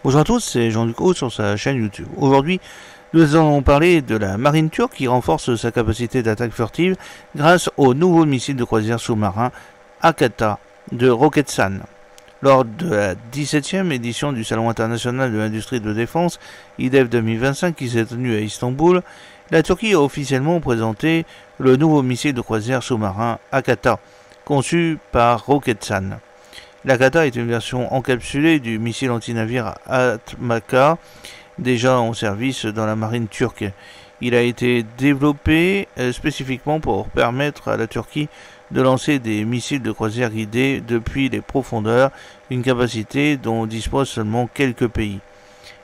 Bonjour à tous, c'est Jean-Luc Haut sur sa chaîne YouTube. Aujourd'hui, nous allons parler de la marine turque qui renforce sa capacité d'attaque furtive grâce au nouveau missile de croisière sous-marin Akata de Roketsan. Lors de la 17e édition du Salon international de l'industrie de défense, IDEF 2025, qui s'est tenu à Istanbul, la Turquie a officiellement présenté le nouveau missile de croisière sous-marin Akata, conçu par Roketsan. L'Akata est une version encapsulée du missile antinavire Atmaka, déjà en service dans la marine turque. Il a été développé spécifiquement pour permettre à la Turquie de lancer des missiles de croisière guidés depuis les profondeurs, une capacité dont disposent seulement quelques pays.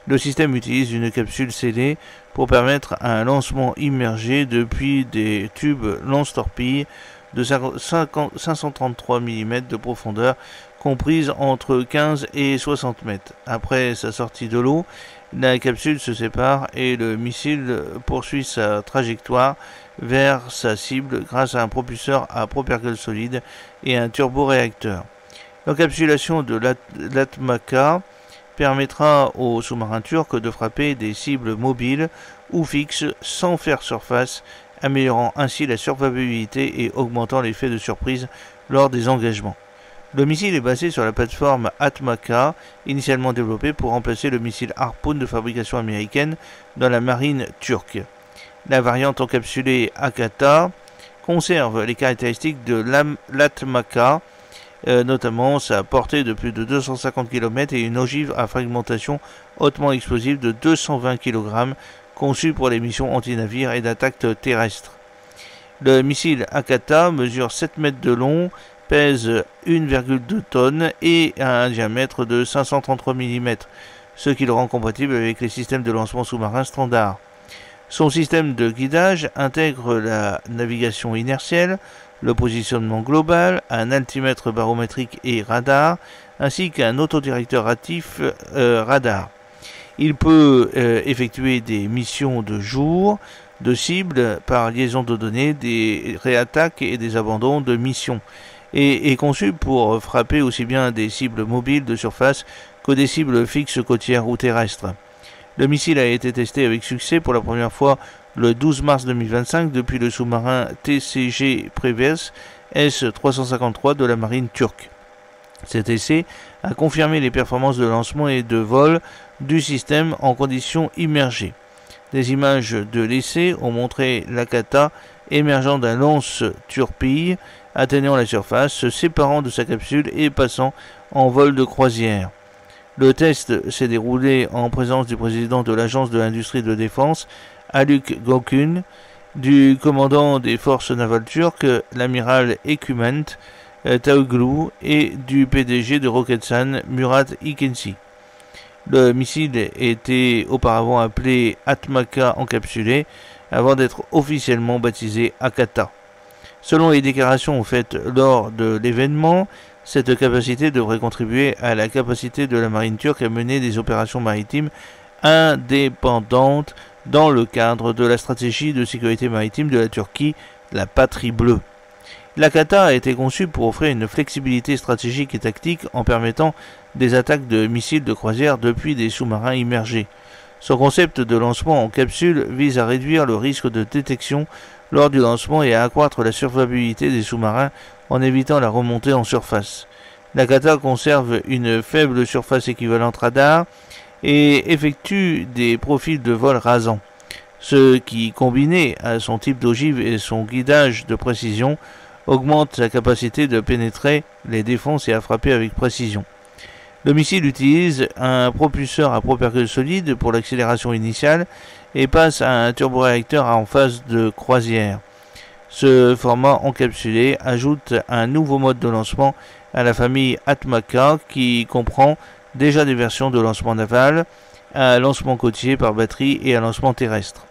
Le système utilise une capsule scellée pour permettre un lancement immergé depuis des tubes lance-torpilles de 533 mm de profondeur, comprise entre 15 et 60 mètres. Après sa sortie de l'eau, la capsule se sépare et le missile poursuit sa trajectoire vers sa cible grâce à un propulseur à propergol solide et un turboréacteur. L'encapsulation de l'Atmaka permettra aux sous-marins turcs de frapper des cibles mobiles ou fixes sans faire surface, améliorant ainsi la survivabilité et augmentant l'effet de surprise lors des engagements. Le missile est basé sur la plateforme Atmaka, initialement développée pour remplacer le missile Harpoon de fabrication américaine dans la marine turque. La variante encapsulée Akata conserve les caractéristiques de l'Atmaka, notamment sa portée de plus de 250 km et une ogive à fragmentation hautement explosive de 220 kg, conçue pour les missions anti-navires et d'attaque terrestre. Le missile Akata mesure 7 mètres de long, pèse 1,2 tonnes et a un diamètre de 533 mm, ce qui le rend compatible avec les systèmes de lancement sous-marin standard. Son système de guidage intègre la navigation inertielle, le positionnement global, un altimètre barométrique et radar, ainsi qu'un autodirecteur actif radar. Il peut effectuer des missions de jour, de cible par liaison de données, des réattaques et des abandons de missions, et est conçu pour frapper aussi bien des cibles mobiles de surface que des cibles fixes côtières ou terrestres. Le missile a été testé avec succès pour la première fois le 12 mars 2025 depuis le sous-marin TCG Preves S-353 de la marine turque. Cet essai a confirmé les performances de lancement et de vol du système en conditions immergées. Des images de l'essai ont montré l'Akata émergeant d'un lance-turpille, atteignant la surface, se séparant de sa capsule et passant en vol de croisière. Le test s'est déroulé en présence du président de l'agence de l'industrie de défense, Haluk Gökün, du commandant des forces navales turques, l'amiral Heküment Taoğlu, et du PDG de Roketsan, Murat Ikinci. Le missile était auparavant appelé Atmaka encapsulé, avant d'être officiellement baptisé Akata. Selon les déclarations faites lors de l'événement, cette capacité devrait contribuer à la capacité de la marine turque à mener des opérations maritimes indépendantes dans le cadre de la stratégie de sécurité maritime de la Turquie, la Patrie Bleue. L'Akata a été conçu pour offrir une flexibilité stratégique et tactique en permettant des attaques de missiles de croisière depuis des sous-marins immergés. Son concept de lancement en capsule vise à réduire le risque de détection lors du lancement et à accroître la survivabilité des sous-marins en évitant la remontée en surface. L'Akata conserve une faible surface équivalente radar et effectue des profils de vol rasants, ce qui, combiné à son type d'ogive et son guidage de précision, augmente sa capacité de pénétrer les défenses et à frapper avec précision. Le missile utilise un propulseur à propergol solide pour l'accélération initiale et passe à un turboréacteur en phase de croisière. Ce format encapsulé ajoute un nouveau mode de lancement à la famille Atmaka qui comprend déjà des versions de lancement naval, à lancement côtier par batterie et à lancement terrestre.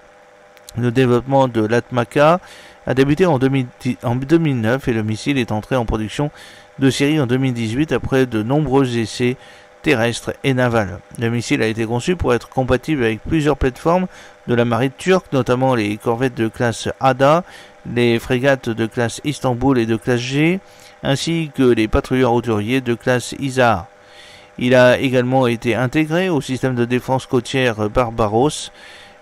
Le développement de l'Atmaka a débuté en 2009 et le missile est entré en production de série en 2018 après de nombreux essais terrestres et navals. Le missile a été conçu pour être compatible avec plusieurs plateformes de la marine turque, notamment les corvettes de classe Ada, les frégates de classe Istanbul et de classe G, ainsi que les patrouilleurs hauturiers de classe Isar. Il a également été intégré au système de défense côtière Barbaros.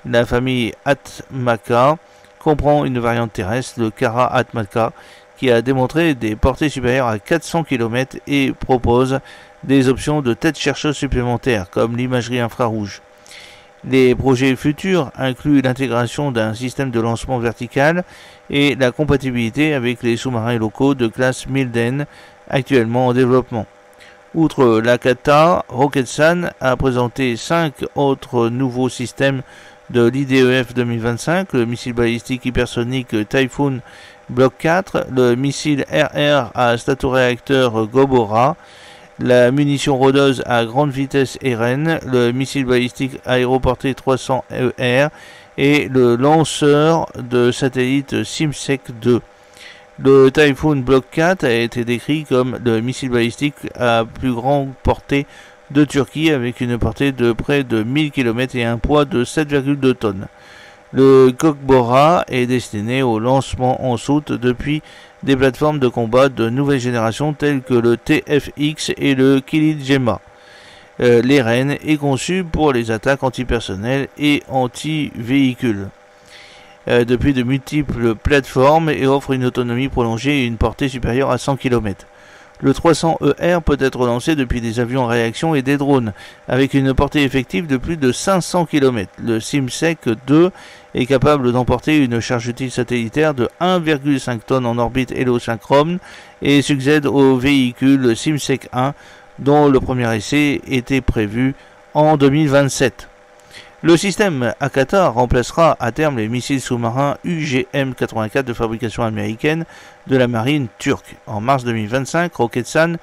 La famille Atmaca comprend une variante terrestre, le Kara Atmaca, qui a démontré des portées supérieures à 400 km et propose des options de tête chercheuse supplémentaires, comme l'imagerie infrarouge. Les projets futurs incluent l'intégration d'un système de lancement vertical et la compatibilité avec les sous-marins locaux de classe Milden, actuellement en développement. Outre l'Akata, Roketsan a présenté 5 autres nouveaux systèmes de l'IDEF 2025, le missile balistique hypersonique Typhoon Block 4, le missile RR à statoréacteur Gobora, la munition rôdeuse à grande vitesse Eren, le missile balistique aéroporté 300ER et le lanceur de satellite Simsec 2. Le Typhoon Block 4 a été décrit comme le missile balistique à plus grande portée de Turquie avec une portée de près de 1000 km et un poids de 7,2 tonnes. Le Gokbora est destiné au lancement en soute depuis des plateformes de combat de nouvelle génération telles que le TFX et le Kilil-Gema. L'Eren est conçu pour les attaques antipersonnelles et anti-véhicules depuis de multiples plateformes et offre une autonomie prolongée et une portée supérieure à 100 km. Le 300ER peut être lancé depuis des avions en réaction et des drones, avec une portée effective de plus de 500 km. Le Simsec 2 est capable d'emporter une charge utile satellitaire de 1,5 tonnes en orbite hélosynchrone et succède au véhicule Simsec 1, dont le premier essai était prévu en 2027. Le système Akata remplacera à terme les missiles sous-marins UGM-84 de fabrication américaine de la marine turque. En mars 2025, Roketsan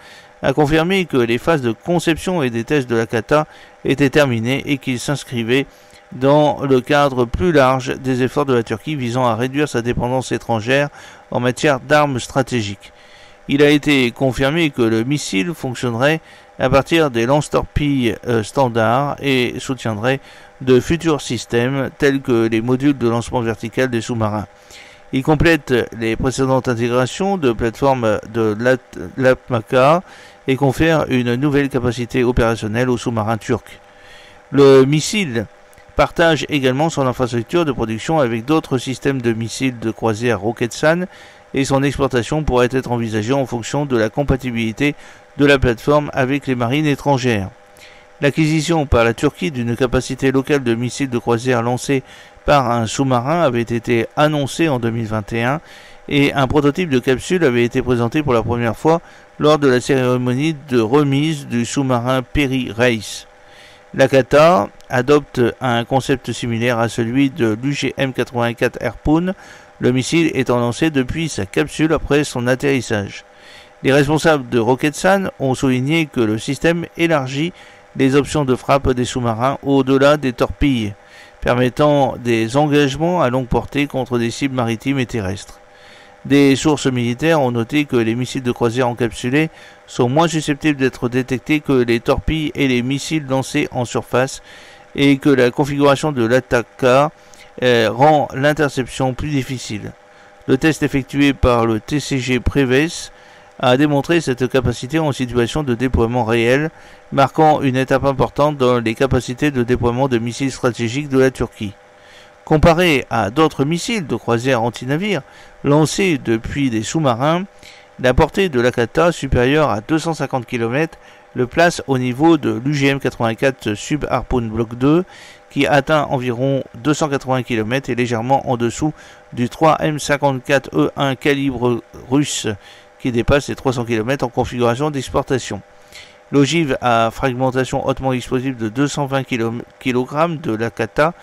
a confirmé que les phases de conception et des tests de l'Akata étaient terminées et qu'il s'inscrivait dans le cadre plus large des efforts de la Turquie visant à réduire sa dépendance étrangère en matière d'armes stratégiques. Il a été confirmé que le missile fonctionnerait à partir des lance-torpilles standards et soutiendrait de futurs systèmes tels que les modules de lancement vertical des sous-marins. Il complète les précédentes intégrations de plateformes de l'Atmaca et confère une nouvelle capacité opérationnelle aux sous-marins turcs. Le missile partage également son infrastructure de production avec d'autres systèmes de missiles de croisière Roketsan et son exportation pourrait être envisagée en fonction de la compatibilité de la plateforme avec les marines étrangères. L'acquisition par la Turquie d'une capacité locale de missiles de croisière lancés par un sous-marin avait été annoncée en 2021 et un prototype de capsule avait été présenté pour la première fois lors de la cérémonie de remise du sous-marin Peri Reis. L'Akata adopte un concept similaire à celui de l'UGM-84 Harpoon, le missile étant lancé depuis sa capsule après son atterrissage. Les responsables de Roketsan ont souligné que le système élargit les options de frappe des sous-marins au-delà des torpilles, permettant des engagements à longue portée contre des cibles maritimes et terrestres. Des sources militaires ont noté que les missiles de croisière encapsulés sont moins susceptibles d'être détectés que les torpilles et les missiles lancés en surface et que la configuration de l'Ataka rend l'interception plus difficile. Le test effectué par le TCG Preves a démontré cette capacité en situation de déploiement réel, marquant une étape importante dans les capacités de déploiement de missiles stratégiques de la Turquie. Comparé à d'autres missiles de croisière anti-navires lancés depuis des sous-marins, la portée de l'Akata, supérieure à 250 km, le place au niveau de l'UGM-84 Sub-Harpoon Block 2, qui atteint environ 280 km et légèrement en dessous du 3M54E1 calibre russe, qui dépasse les 300 km en configuration d'exportation. L'ogive à fragmentation hautement explosive de 220 kg de l'Akata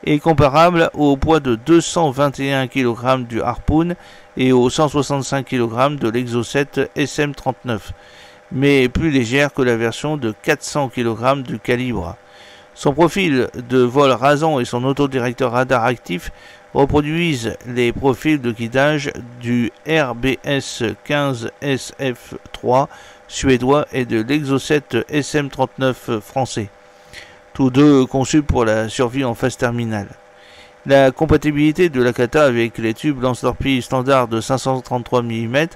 est comparable au poids de 221 kg du Harpoon et aux 165 kg de l'Exocet SM-39, mais plus légère que la version de 400 kg du calibre. Son profil de vol rasant et son autodirecteur radar actif reproduisent les profils de guidage du RBS-15SF-3 suédois et de l'Exocet SM-39 français, tous deux conçus pour la survie en phase terminale. La compatibilité de l'Akata avec les tubes lance-torpilles standard de 533 mm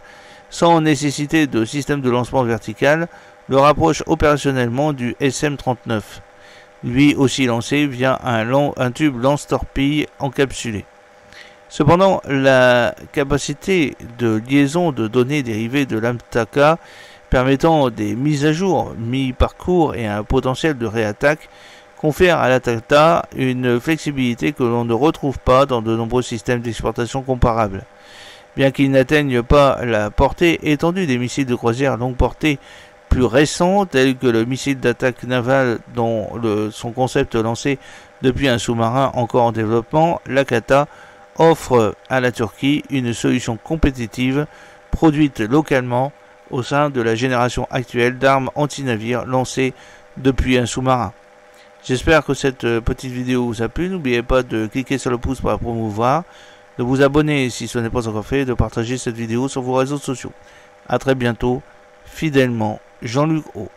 sans nécessité de système de lancement vertical, le rapproche opérationnellement du SM-39, lui aussi lancé via un tube lance-torpille encapsulé. Cependant, la capacité de liaison de données dérivées de l'AMTACA permettant des mises à jour mi-parcours et un potentiel de réattaque confère à l'ATACTA une flexibilité que l'on ne retrouve pas dans de nombreux systèmes d'exportation comparables. Bien qu'ils n'atteignent pas la portée étendue des missiles de croisière longue portée plus récents, tels que le missile d'attaque navale dont son concept lancé depuis un sous-marin encore en développement, l'Akata offre à la Turquie une solution compétitive produite localement au sein de la génération actuelle d'armes anti-navires lancées depuis un sous-marin. J'espère que cette petite vidéo vous a plu. N'oubliez pas de cliquer sur le pouce pour la promouvoir, de vous abonner si ce n'est pas encore fait et de partager cette vidéo sur vos réseaux sociaux. A très bientôt, fidèlement, Jean-Luc O.